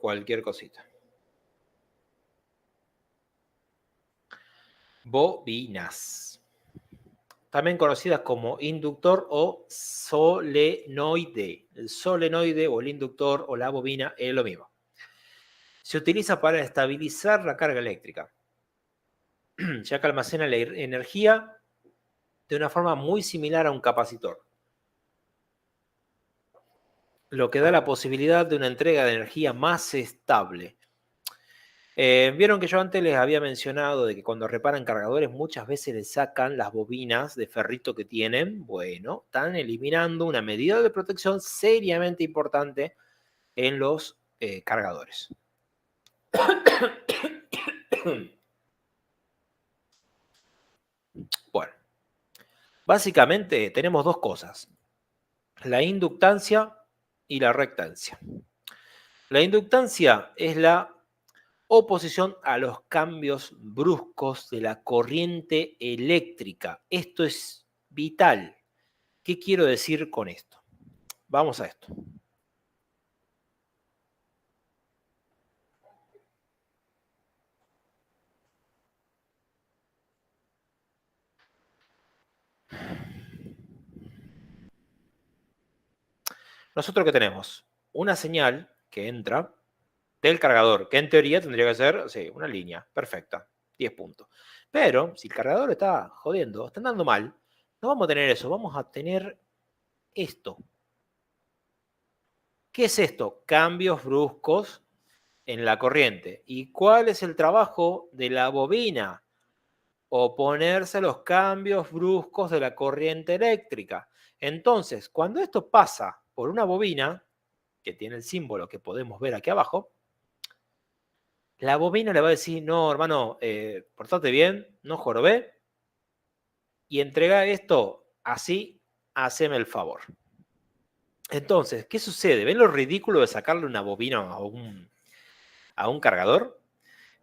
cualquier cosita. Bobinas. También conocidas como inductor o solenoide. El solenoide o el inductor o la bobina es lo mismo. Se utiliza para estabilizar la carga eléctrica, ya que almacena la energía de una forma muy similar a un capacitor, lo que da la posibilidad de una entrega de energía más estable. Vieron que yo antes les había mencionado de que cuando reparan cargadores muchas veces les sacan las bobinas de ferrito que tienen. Bueno, están eliminando una medida de protección seriamente importante en los cargadores. Bueno, básicamente tenemos dos cosas: la inductancia y la reactancia. La inductancia es la oposición a los cambios bruscos de la corriente eléctrica. Esto es vital. ¿Qué quiero decir con esto? Vamos a esto. Nosotros ¿qué tenemos? Una señal que entra del cargador, que en teoría tendría que ser, sí, una línea perfecta, 10 puntos. Pero si el cargador está jodiendo, está andando mal, no vamos a tener eso, vamos a tener esto. ¿Qué es esto? Cambios bruscos en la corriente. ¿Y cuál es el trabajo de la bobina? Oponerse a los cambios bruscos de la corriente eléctrica. Entonces, cuando esto pasa por una bobina, que tiene el símbolo que podemos ver aquí abajo, la bobina le va a decir: no, hermano, portate bien, no jorobé, y entrega esto así, haceme el favor. Entonces, ¿qué sucede? ¿Ven lo ridículo de sacarle una bobina a un cargador?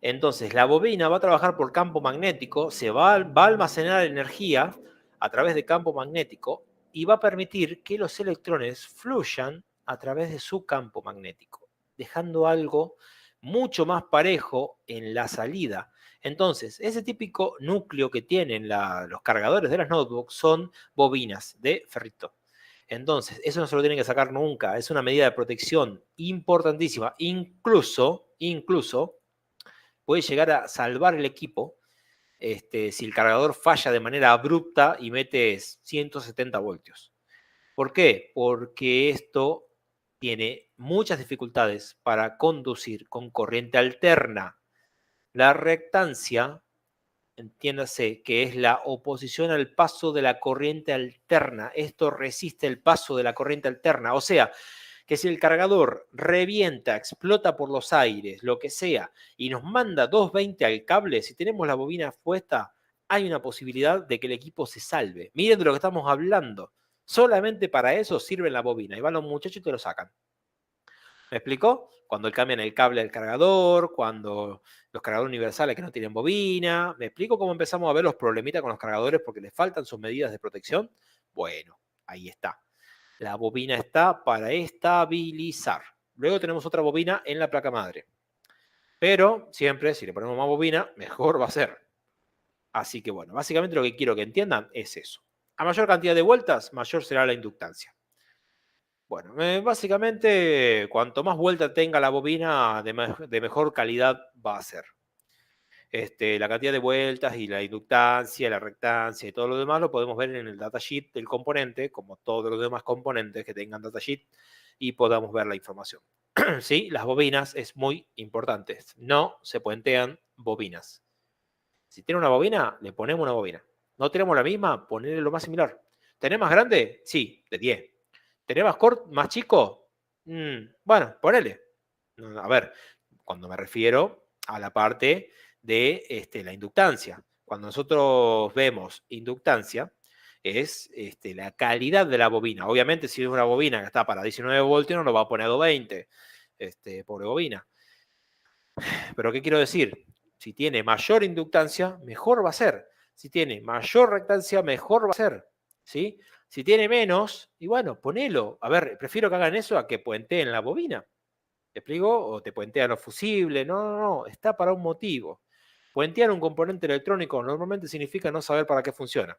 Entonces, la bobina va a trabajar por campo magnético, va a almacenar energía a través de campo magnético y va a permitir que los electrones fluyan a través de su campo magnético, dejando algo mucho más parejo en la salida. Entonces, ese típico núcleo que tienen los cargadores de las notebooks son bobinas de ferrito. Entonces, eso no se lo tienen que sacar nunca, es una medida de protección importantísima. Incluso puede llegar a salvar el equipo si el cargador falla de manera abrupta y mete 170 voltios. ¿Por qué? Porque esto tiene muchas dificultades para conducir con corriente alterna. La reactancia, entiéndase, que es la oposición al paso de la corriente alterna. Esto resiste el paso de la corriente alterna. O sea, que si el cargador revienta, explota por los aires, lo que sea, y nos manda 220 al cable, si tenemos la bobina puesta, hay una posibilidad de que el equipo se salve. Miren de lo que estamos hablando. Solamente para eso sirve la bobina. Y van los muchachos y te lo sacan. ¿Me explicó? Cuando cambian el cable del cargador, cuando los cargadores universales que no tienen bobina. ¿Me explico cómo empezamos a ver los problemitas con los cargadores porque les faltan sus medidas de protección? Bueno, ahí está. La bobina está para estabilizar. Luego tenemos otra bobina en la placa madre. Pero siempre, si le ponemos más bobina, mejor va a ser. Así que bueno, básicamente lo que quiero que entiendan es eso. A mayor cantidad de vueltas, mayor será la inductancia. Bueno, básicamente, cuanto más vuelta tenga la bobina, de mejor calidad va a ser. La cantidad de vueltas y la inductancia, la reactancia y todo lo demás lo podemos ver en el datasheet del componente, como todos los demás componentes que tengan datasheet, y podamos ver la información. ¿Sí? Las bobinas es muy importante. No se puentean bobinas. Si tiene una bobina, le ponemos una bobina. ¿No tenemos la misma? Ponerle lo más similar. ¿Tenés más grande? Sí, de 10. ¿Tenés más chico? Bueno, ponele. A ver, cuando me refiero a la parte de la inductancia. Cuando nosotros vemos inductancia, es la calidad de la bobina. Obviamente, si es una bobina que está para 19 voltios, no lo va a poner a 220. Pobre bobina. Pero ¿qué quiero decir? Si tiene mayor inductancia, mejor va a ser. Si tiene mayor reactancia, mejor va a ser. ¿Sí? Si tiene menos, y bueno, ponelo. A ver, prefiero que hagan eso a que puenteen la bobina. ¿Te explico? O te puentean los fusibles. No, no, no. Está para un motivo. Puentear un componente electrónico normalmente significa no saber para qué funciona.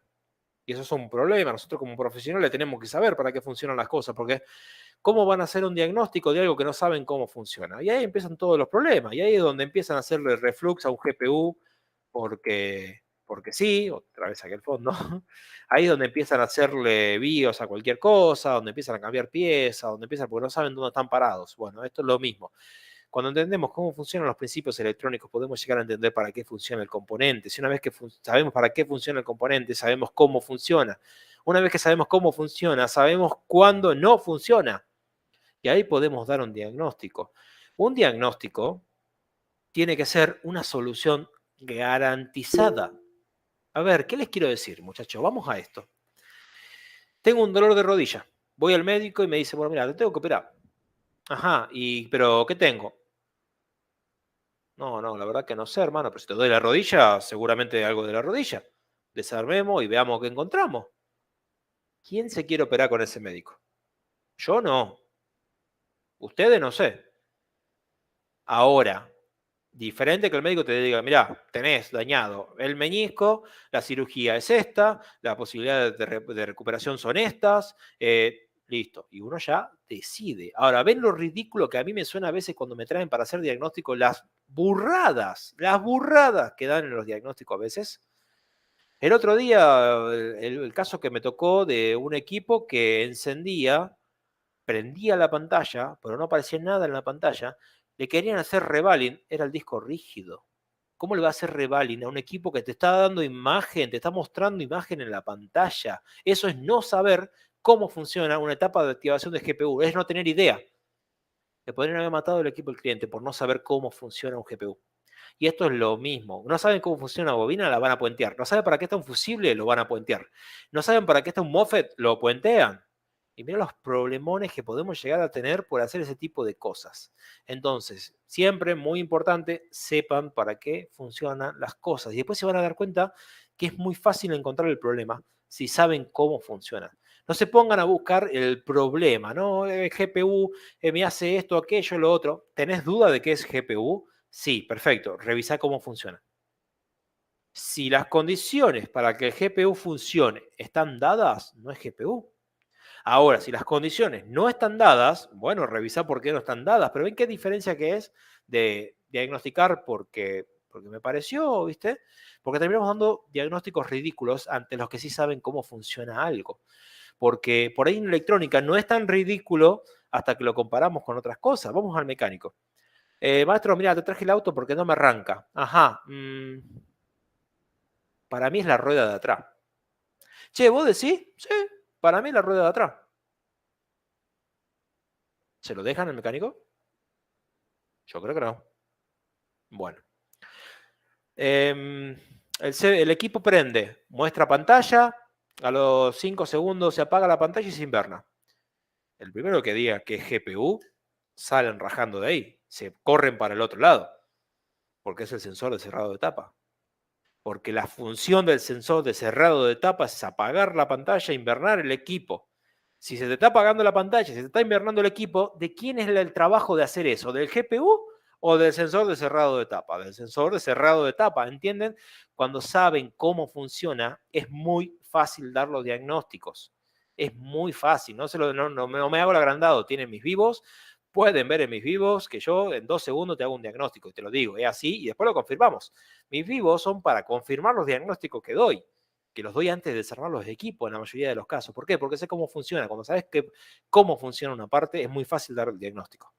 Y eso es un problema. Nosotros como profesionales tenemos que saber para qué funcionan las cosas, porque ¿cómo van a hacer un diagnóstico de algo que no saben cómo funciona? Y ahí empiezan todos los problemas. Y ahí es donde empiezan a hacerle reflux a un GPU porque sí, otra vez aquí al fondo. Ahí es donde empiezan a hacerle BIOS a cualquier cosa, donde empiezan a cambiar piezas, donde empiezan porque no saben dónde están parados. Bueno, esto es lo mismo. Cuando entendemos cómo funcionan los principios electrónicos, podemos llegar a entender para qué funciona el componente. Si una vez que sabemos para qué funciona el componente, sabemos cómo funciona. Una vez que sabemos cómo funciona, sabemos cuándo no funciona. Y ahí podemos dar un diagnóstico. Un diagnóstico tiene que ser una solución garantizada. A ver, ¿qué les quiero decir, muchachos? Vamos a esto. Tengo un dolor de rodilla. Voy al médico y me dice, bueno, mira, te tengo que operar. Ajá, pero ¿qué tengo? No, no, la verdad que no sé, hermano, pero si te doy la rodilla, seguramente algo de la rodilla. Desarmemos y veamos qué encontramos. ¿Quién se quiere operar con ese médico? Yo no. Ustedes no sé. Ahora, diferente que el médico te diga, mirá, tenés dañado el meñisco, la cirugía es esta, las posibilidades de recuperación son estas, listo. Y uno ya decide. Ahora, ¿ven lo ridículo que a mí me suena a veces cuando me traen para hacer diagnóstico? Las burradas que dan en los diagnósticos a veces. El otro día, el caso que me tocó de un equipo que encendía, prendía la pantalla, pero no aparecía nada en la pantalla, le querían hacer revaling, era el disco rígido. ¿Cómo le va a hacer revaling a un equipo que te está dando imagen, te está mostrando imagen en la pantalla? Eso es no saber cómo funciona una etapa de activación de GPU, es no tener idea. Le podrían haber matado el equipo del cliente por no saber cómo funciona un GPU. Y esto es lo mismo. No saben cómo funciona una bobina, la van a puentear. No saben para qué está un fusible, lo van a puentear. No saben para qué está un MOSFET, lo puentean. Y mira los problemones que podemos llegar a tener por hacer ese tipo de cosas. Entonces, siempre muy importante, sepan para qué funcionan las cosas. Y después se van a dar cuenta que es muy fácil encontrar el problema si saben cómo funciona. No se pongan a buscar el problema, ¿no? GPU me hace esto, aquello, lo otro. ¿Tenés duda de qué es GPU? Sí, perfecto. Revisa cómo funciona. Si las condiciones para que el GPU funcione están dadas, no es GPU. Ahora, si las condiciones no están dadas, bueno, revisa por qué no están dadas. Pero ven qué diferencia que es de diagnosticar porque me pareció, ¿viste? Porque terminamos dando diagnósticos ridículos ante los que sí saben cómo funciona algo. Porque por ahí en electrónica no es tan ridículo hasta que lo comparamos con otras cosas. Vamos al mecánico. Maestro, mira, te traje el auto porque no me arranca. Ajá. Para mí es la rueda de atrás. Che, ¿vos decís? Sí, para mí es la rueda de atrás. ¿Se lo dejan al mecánico? Yo creo que no. Bueno. El equipo prende, muestra pantalla, a los 5 segundos se apaga la pantalla y se inverna. El primero que diga que es GPU, salen rajando de ahí, se corren para el otro lado, porque es el sensor de cerrado de etapa. Porque la función del sensor de cerrado de etapa es apagar la pantalla e invernar el equipo. Si se te está apagando la pantalla, si se te está invernando el equipo, ¿de quién es el trabajo de hacer eso? ¿Del GPU o del sensor de cerrado de etapa? Del sensor de cerrado de etapa, ¿entienden? Cuando saben cómo funciona, es muy fácil dar los diagnósticos. Es muy fácil, no me hago el agrandado. Tienen mis vivos, pueden ver en mis vivos que yo en 2 segundos te hago un diagnóstico y te lo digo, es así y después lo confirmamos. Mis vivos son para confirmar los diagnósticos que los doy antes de desarmar los equipos en la mayoría de los casos. ¿Por qué? Porque sé cómo funciona. Cuando sabes cómo funciona una parte, es muy fácil dar el diagnóstico.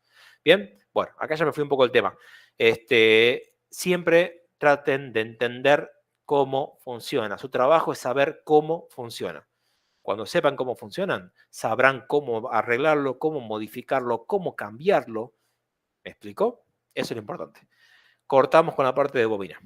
Bien, bueno, acá ya me fui un poco el tema. Siempre traten de entender cómo funciona. Su trabajo es saber cómo funciona. Cuando sepan cómo funcionan, sabrán cómo arreglarlo, cómo modificarlo, cómo cambiarlo. ¿Me explico? Eso es lo importante. Cortamos con la parte de bobina.